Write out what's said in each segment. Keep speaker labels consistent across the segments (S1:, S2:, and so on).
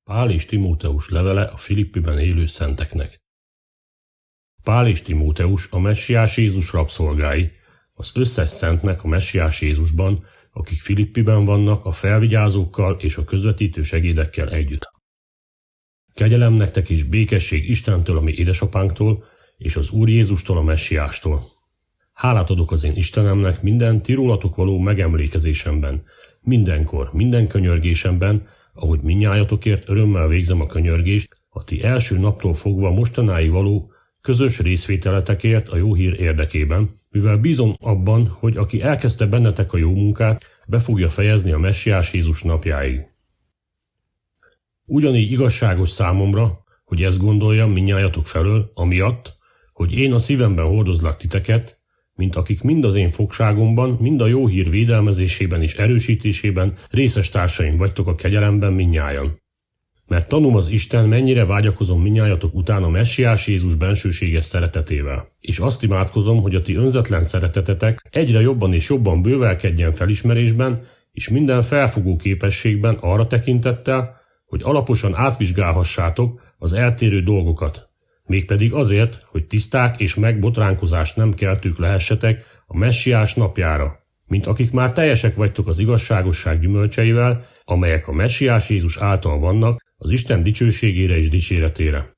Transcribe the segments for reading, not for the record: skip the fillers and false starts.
S1: Pál és Timóteus levele a Filippiben élő szenteknek. Pál és Timóteus a Messiás Jézus rabszolgái, az összes szentnek a Messiás Jézusban, akik Filippiben vannak a felvigyázókkal és a közvetítő segédekkel együtt. Kegyelem nektek és békesség Istentől, a mi édesapánktól, és az Úr Jézustól, a Messiástól. Hálát adok az én Istenemnek minden ti rólatok való megemlékezésemben, mindenkor, minden könyörgésemben, ahogy mindnyájatokért örömmel végzem a könyörgést, a ti első naptól fogva mostanáig való közös részvételetekért a jó hír érdekében, mivel bízom abban, hogy aki elkezdte bennetek a jó munkát, be fogja fejezni a Messiás Jézus napjáig. Ugyanígy igazságos számomra, hogy ezt gondoljam mindnyájatok felől, amiatt, hogy én a szívemben hordozlak titeket, mint akik mind az én fogságomban, mind a jó hír védelmezésében és erősítésében részes társaim vagytok a kegyelemben mindnyájan. Mert tanulom az Isten, mennyire vágyakozom mindnyájatok után a Messiás Jézus bensőséges szeretetével. És azt imádkozom, hogy a ti önzetlen szeretetetek egyre jobban és jobban bővelkedjen felismerésben, és minden felfogó képességben arra tekintettel, hogy alaposan átvizsgálhassátok az eltérő dolgokat. Mégpedig azért, hogy tiszták és megbotránkozást nem keltők lehessetek a Messiás napjára, mint akik már teljesek vagytok az igazságosság gyümölcseivel, amelyek a Messiás Jézus által vannak, az Isten dicsőségére és dicséretére.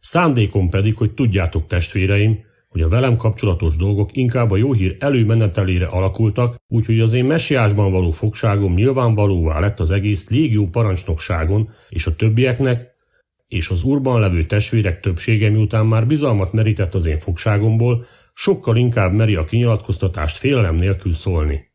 S1: Szándékom pedig, hogy tudjátok, testvéreim, hogy a velem kapcsolatos dolgok inkább a jó hír előmenetelére alakultak, úgyhogy az én Messiásban való fogságom nyilvánvalóvá lett az egész légió parancsnokságon és a többieknek, és az Úrban levő testvérek többsége, miután már bizalmat merített az én fogságomból, sokkal inkább meri a kinyilatkoztatást félelem nélkül szólni.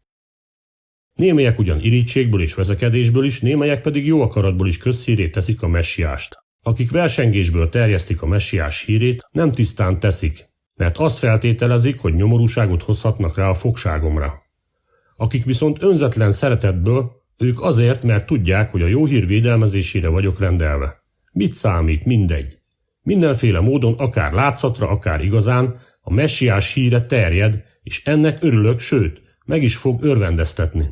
S1: Némelyek ugyan irítségből és vezekedésből is, némelyek pedig jó akaratból is közhírét teszik a Messiást. Akik versengésből terjesztik a Messiás hírét, nem tisztán teszik, mert azt feltételezik, hogy nyomorúságot hozhatnak rá a fogságomra. Akik viszont önzetlen szeretetből, ők azért, mert tudják, hogy a jó hír védelmezésére vagyok rendelve. Mit számít? Mindegy. Mindenféle módon, akár látszatra, akár igazán, a Messiás híre terjed, és ennek örülök, sőt, meg is fog örvendeztetni.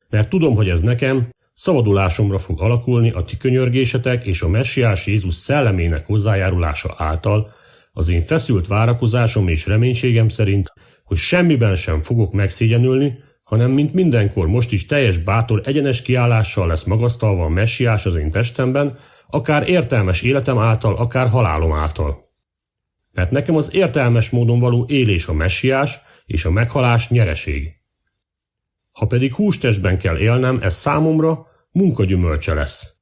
S1: Mert tudom, hogy ez nekem szabadulásomra fog alakulni a ti könyörgésetek és a Messiás Jézus szellemének hozzájárulása által, az én feszült várakozásom és reménységem szerint, hogy semmiben sem fogok megszégyenülni, hanem mint mindenkor most is teljes bátor egyenes kiállással lesz magasztalva a Messiás az én testemben, akár értelmes életem által, akár halálom által. Mert nekem az értelmes módon való élés a Messiás, és a meghalás nyereség. Ha pedig hústestben kell élnem, ez számomra munkagyümölcse lesz.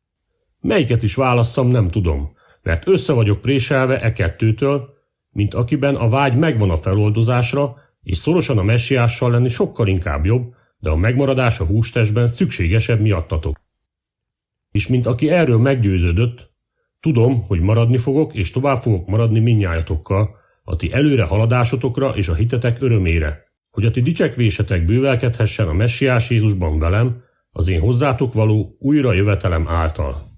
S1: Melyiket is válasszam, nem tudom, mert össze vagyok préselve e kettőtől, mint akiben a vágy megvan a feloldozásra, és szorosan a Messiással lenni sokkal inkább jobb, de a megmaradás a hústestben szükségesebb miattatok. És mint aki erről meggyőződött, tudom, hogy maradni fogok, és tovább fogok maradni mindnyájatokkal, a ti előre haladásotokra és a hitetek örömére, hogy a ti dicsekvésetek bővelkedhessen a Messiás Jézusban velem, az én hozzátok való újra jövetelem által.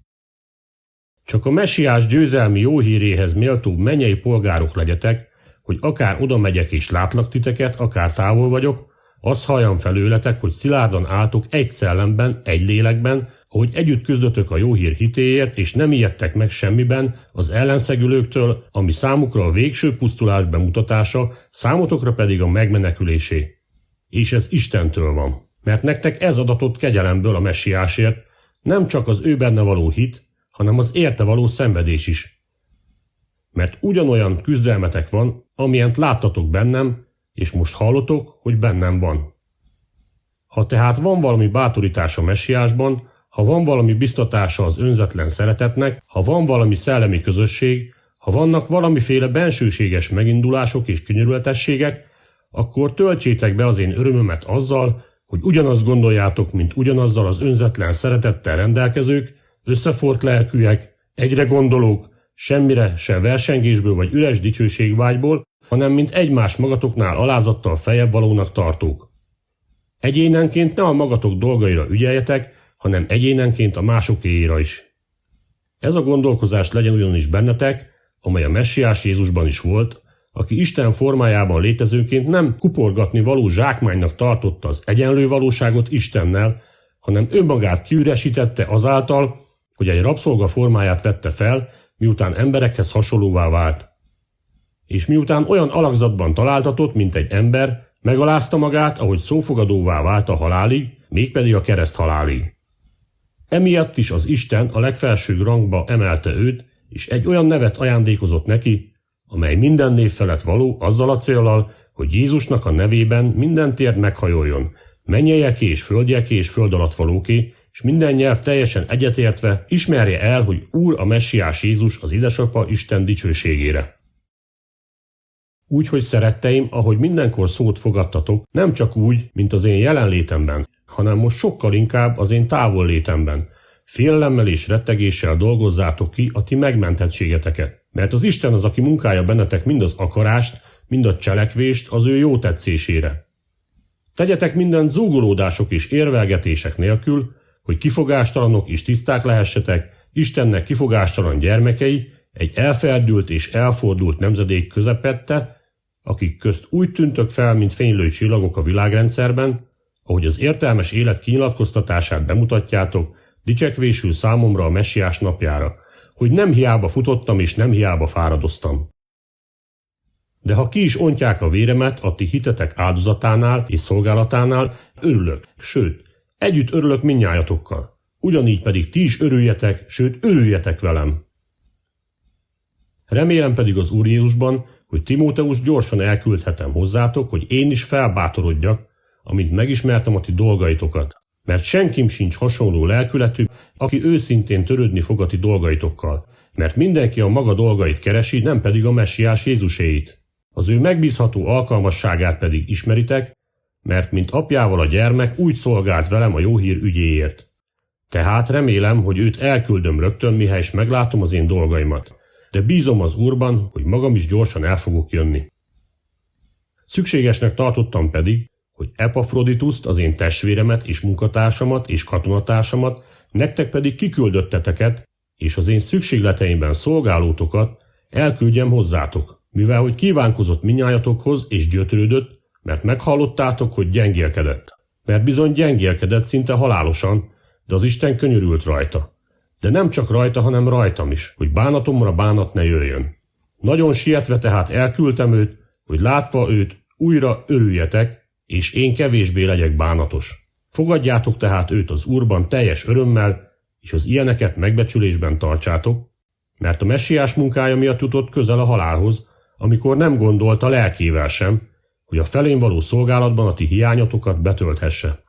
S1: Csak a Messiás győzelmi jó híréhez méltóbb mennyei polgárok legyetek, hogy akár oda megyek és látlak titeket, akár távol vagyok, azt halljam felőletek, hogy szilárdan álltok egy szellemben, egy lélekben, ahogy együtt küzdötök a jó hír hitéért, és nem ijedtek meg semmiben az ellenszegülőktől, ami számukra a végső pusztulás bemutatása, számotokra pedig a megmenekülésé. És ez Istentől van, mert nektek ez adatott kegyelemből a Messiásért, nem csak az ő benne való hit, hanem az érte való szenvedés is. Mert ugyanolyan küzdelmetek van, amilyent láttatok bennem, és most hallotok, hogy bennem van. Ha tehát van valami bátorítás a Messiásban, ha van valami biztatása az önzetlen szeretetnek, ha van valami szellemi közösség, ha vannak valamiféle bensőséges megindulások és könyörületességek, akkor töltsétek be az én örömömet azzal, hogy ugyanazt gondoljátok, mint ugyanazzal az önzetlen szeretettel rendelkezők, összefort lelkűek, egyre gondolók, semmire, se versengésből vagy üres dicsőségvágyból, hanem mint egymás magatoknál alázattal feljebb valónak tartók. Egyénenként ne a magatok dolgaira ügyeljetek, hanem egyénenként a másokéira is. Ez a gondolkozás legyen ugyanis bennetek, amely a Messiás Jézusban is volt, aki Isten formájában létezőként nem kuporgatni való zsákmánynak tartotta az egyenlő valóságot Istennel, hanem önmagát kiüresítette azáltal, hogy egy rabszolga formáját vette fel, miután emberekhez hasonlóvá vált. És miután olyan alakzatban találtatott, mint egy ember, megalázta magát, ahogy szófogadóvá vált a halálig, mégpedig a kereszt halálig. Emiatt is az Isten a legfelsőbb rangba emelte őt, és egy olyan nevet ajándékozott neki, amely minden név felett való, azzal a céllal, hogy Jézusnak a nevében minden térd meghajoljon, mennyeieké és földjeké és föld alatt valóké, és minden nyelv teljesen egyetértve ismerje el, hogy Úr a Messiás Jézus az édesapa Isten dicsőségére. Úgyhogy szeretteim, ahogy mindenkor szót fogadtatok, nem csak úgy, mint az én jelenlétemben, hanem most sokkal inkább az én távollétemben. Félelemmel és rettegéssel dolgozzátok ki a ti megmentettségeteket, mert az Isten az, aki munkálja bennetek mind az akarást, mind a cselekvést az ő jó tetszésére. Tegyetek mindent zúgolódások és érvelgetések nélkül, hogy kifogástalanok és tiszták lehessetek, Istennek kifogástalan gyermekei, egy elferdült és elfordult nemzedék közepette, akik közt úgy tűntök fel, mint fénylő csillagok a világrendszerben, ahogy az értelmes élet kinyilatkoztatását bemutatjátok, dicsekvésül számomra a Messiás napjára, hogy nem hiába futottam és nem hiába fáradoztam. De ha ki is ontják a véremet a ti hitetek áldozatánál és szolgálatánál, örülök, sőt, együtt örülök mindnyájatokkal. Ugyanígy pedig ti is örüljetek, sőt, örüljetek velem. Remélem pedig az Úr Jézusban, hogy Timóteus gyorsan elküldhetem hozzátok, hogy én is felbátorodjak, amint megismertem a ti dolgaitokat. Mert senkim sincs hasonló lelkületű, aki őszintén törődni fog a ti dolgaitokkal, mert mindenki a maga dolgait keresi, nem pedig a Messiás Jézuséit. Az ő megbízható alkalmasságát pedig ismeritek, mert mint apjával a gyermek úgy szolgált velem a jó hír ügyéért. Tehát remélem, hogy őt elküldöm rögtön, mihelyis meglátom az én dolgaimat. De bízom az Úrban, hogy magam is gyorsan el fogok jönni. Szükségesnek tartottam pedig, hogy Epafrodituszt, az én testvéremet és munkatársamat és katonatársamat, nektek pedig kiküldötteteket, és az én szükségleteimben szolgálótokat elküldjem hozzátok, mivel hogy kívánkozott minnyájatokhoz és gyötrődött, mert meghallottátok, hogy gyengélkedett. Mert bizony gyengélkedett szinte halálosan, de az Isten könyörült rajta. De nem csak rajta, hanem rajtam is, hogy bánatomra bánat ne jöjjön. Nagyon sietve tehát elküldtem őt, hogy látva őt újra örüljetek, és én kevésbé legyek bánatos. Fogadjátok tehát őt az Úrban teljes örömmel, és az ilyeneket megbecsülésben tartsátok, mert a Messiás munkája miatt jutott közel a halálhoz, amikor nem gondolta lelkével sem, hogy a felén való szolgálatban a ti hiányotokat betölthesse.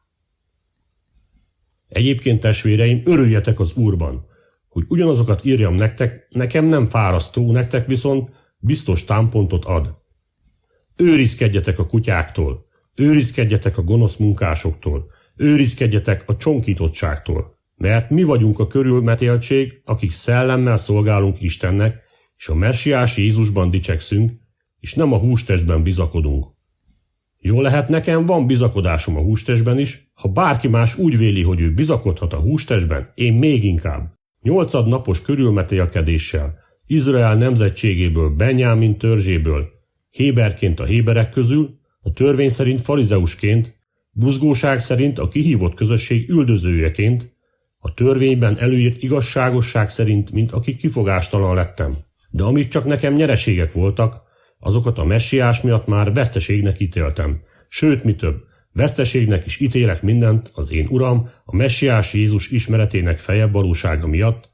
S1: Egyébként, testvéreim, örüljetek az Úrban, hogy ugyanazokat írjam nektek, nekem nem fárasztó, nektek viszont biztos támpontot ad. Őrizkedjetek a kutyáktól, őrizkedjetek a gonosz munkásoktól, őrizkedjetek a csonkítottságtól, mert mi vagyunk a körülmetéltség, akik szellemmel szolgálunk Istennek, és a Messiás Jézusban dicsekszünk, és nem a hústestben bizakodunk. Jól lehet, nekem van bizakodásom a hústestben is, ha bárki más úgy véli, hogy ő bizakodhat a hústestben, én még inkább. 8 napos körülmetélkedéssel, Izrael nemzetségéből, Benjámin törzséből, héberként a héberek közül, a törvény szerint farizeusként, buzgóság szerint a kihívott közösség üldözőjeként, a törvényben előírt igazságosság szerint, mint aki kifogástalan lettem. De amit csak nekem nyereségek voltak, azokat a Messiás miatt már veszteségnek ítéltem. Sőt, mi több, veszteségnek is ítélek mindent az én Uram, a Messiás Jézus ismeretének feljebb valósága miatt,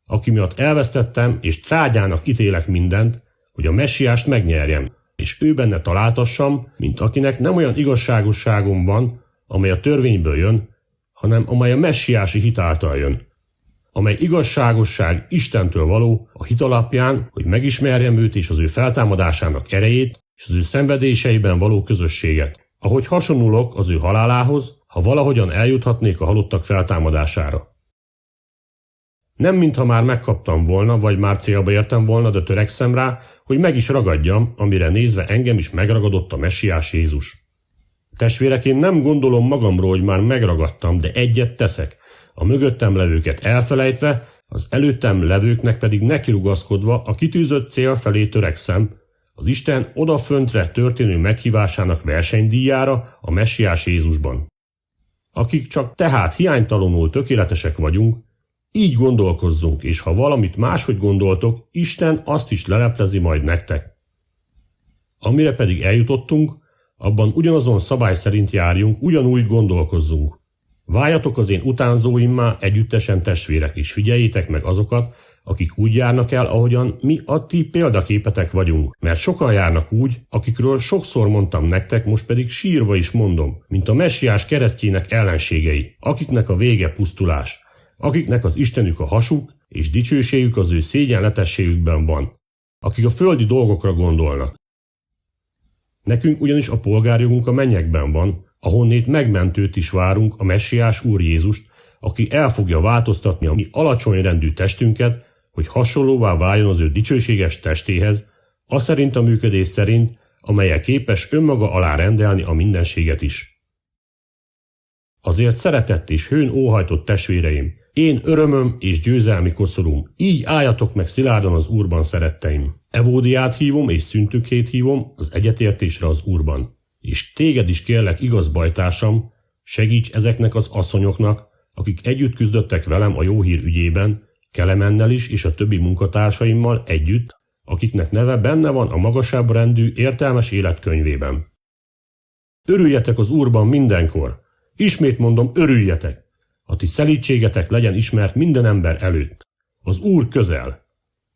S1: aki miatt elvesztettem, és trágyának ítélek mindent, hogy a Messiást megnyerjem, és ő benne találtassam, mint akinek nem olyan igazságosságom van, amely a törvényből jön, hanem amely a messiási hit által jön, amely igazságosság Istentől való a hit alapján, hogy megismerjem őt és az ő feltámadásának erejét, és az ő szenvedéseiben való közösséget, ahogy hasonlulok az ő halálához, ha valahogyan eljuthatnék a halottak feltámadására. Nem mintha már megkaptam volna, vagy már célba értem volna, de törekszem rá, hogy meg is ragadjam, amire nézve engem is megragadott a Messiás Jézus. Testvérek, én nem gondolom magamról, hogy már megragadtam, de egyet teszek, a mögöttem levőket elfelejtve, az előttem levőknek pedig nekirugaszkodva a kitűzött cél felé törekszem, az Isten odaföntre történő meghívásának versenydíjára a Messiás Jézusban. akik csak tehát hiánytalanul tökéletesek vagyunk, így gondolkozzunk, és ha valamit máshogy gondoltok, Isten azt is leleplezi majd nektek. Amire pedig eljutottunk, abban ugyanazon szabály szerint járjunk, ugyanúgy gondolkozzunk. Váljatok az én utánzóimmá együttesen testvérek, és figyeljétek meg azokat, akik úgy járnak el, ahogyan mi a ti példaképetek vagyunk. Mert sokan járnak úgy, akikről sokszor mondtam nektek, most pedig sírva is mondom, mint a messiás keresztjének ellenségei, akiknek a vége pusztulás, akiknek az Istenük a hasuk, és dicsőségük az ő szégyenletességükben van, akik a földi dolgokra gondolnak. Nekünk ugyanis a polgárjogunk a mennyekben van, ahonnét megmentőt is várunk, a messiás Úr Jézust, aki el fogja változtatni a mi alacsony rendű testünket, hogy hasonlóvá váljon az ő dicsőséges testéhez, aszerint a működés szerint, amellyel képes önmaga alá rendelni a mindenséget is. Azért szeretett és hőn óhajtott testvéreim, én örömöm és győzelmi koszorúm, így álljatok meg szilárdan az Úrban, szeretteim. Evódiát hívom és Szüntükét hívom az egyetértésre az Úrban. És téged is kérlek, igaz bajtársam, segíts ezeknek az asszonyoknak, akik együtt küzdöttek velem a jó hír ügyében, Kelemennel is és a többi munkatársaimmal együtt, akiknek neve benne van a magasabb rendű értelmes életkönyvében. Örüljetek az Úrban mindenkor! Ismét mondom, örüljetek! A ti szelídségetek legyen ismert minden ember előtt. Az Úr közel.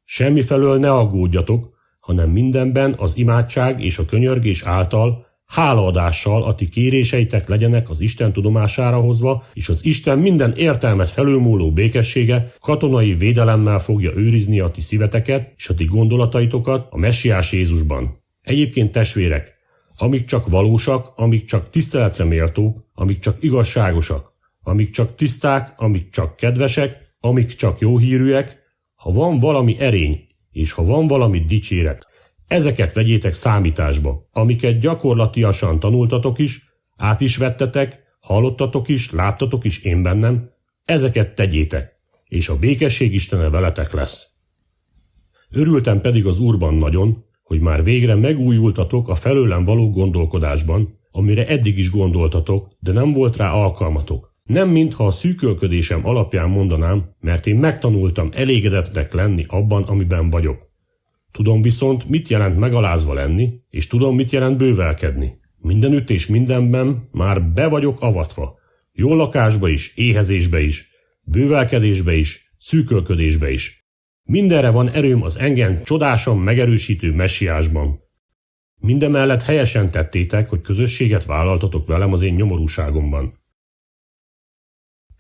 S1: Semmifelől ne aggódjatok, hanem mindenben az imádság és a könyörgés által, hálaadással a ti kéréseitek legyenek az Isten tudomására hozva, és az Isten minden értelmet felülmúló békessége katonai védelemmel fogja őrizni a ti szíveteket és a ti gondolataitokat a messiás Jézusban. Egyébként testvérek, amik csak valósak, amik csak tiszteletre méltók, amik csak igazságosak, amik csak tiszták, amik csak kedvesek, amik csak jó hírűek, ha van valami erény, és ha van valami dicséret, ezeket vegyétek számításba, amiket gyakorlatiasan tanultatok is, át is vettetek, hallottatok is, láttatok is én bennem, ezeket tegyétek, és a békesség Istene veletek lesz. Örültem pedig az Úrban nagyon, hogy már végre megújultatok a felőlem való gondolkodásban, amire eddig is gondoltatok, de nem volt rá alkalmatok. Nem mintha a szűkölködésem alapján mondanám, mert én megtanultam elégedettnek lenni abban, amiben vagyok. Tudom viszont, mit jelent megalázva lenni, és tudom, mit jelent bővelkedni. Mindenütt és mindenben már be vagyok avatva. Jó lakásba is, éhezésbe is, bővelkedésbe is, szűkölködésbe is. Mindenre van erőm az engem csodásan megerősítő messiásban. Mindemellett helyesen tettétek, hogy közösséget vállaltatok velem az én nyomorúságomban.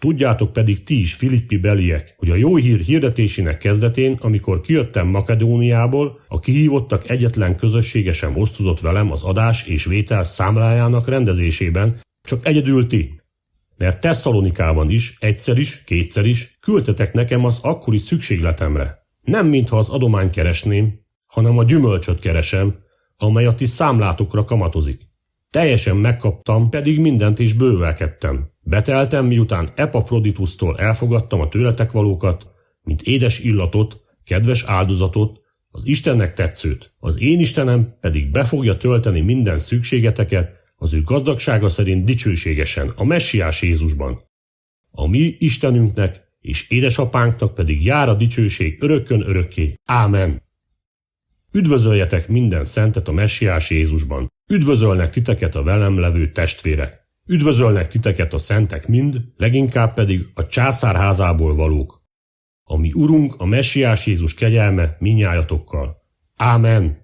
S1: Tudjátok pedig ti is, Filippi beliek, hogy a jó hír hirdetésének kezdetén, amikor kijöttem Makedóniából, a kihívottak egyetlen közössége sem osztozott velem az adás és vétel számlájának rendezésében, csak egyedül ti. Mert Tesszalonikában is, egyszer is, kétszer is küldtetek nekem az akkori szükségletemre. Nem mintha az adományt keresném, hanem a gyümölcsöt keresem, amely a ti számlátokra kamatozik. Teljesen megkaptam pedig mindent és bővelkedtem. Beteltem, miután Epafroditusztól elfogadtam a tőletek valókat, mint édes illatot, kedves áldozatot, az Istennek tetszőt. Az én Istenem pedig be fogja tölteni minden szükségeteket, az ő gazdagsága szerint dicsőségesen, a messiás Jézusban. A mi Istenünknek és édesapánknak pedig jár a dicsőség örökkön örökké. Ámen. Üdvözöljetek minden szentet a messiás Jézusban. Üdvözölnek titeket a velem levő testvérek. Üdvözölnek titeket a szentek mind, leginkább pedig a császár házából valók. A mi Urunk, a messiás Jézus kegyelme minnyájatokkal. Ámen.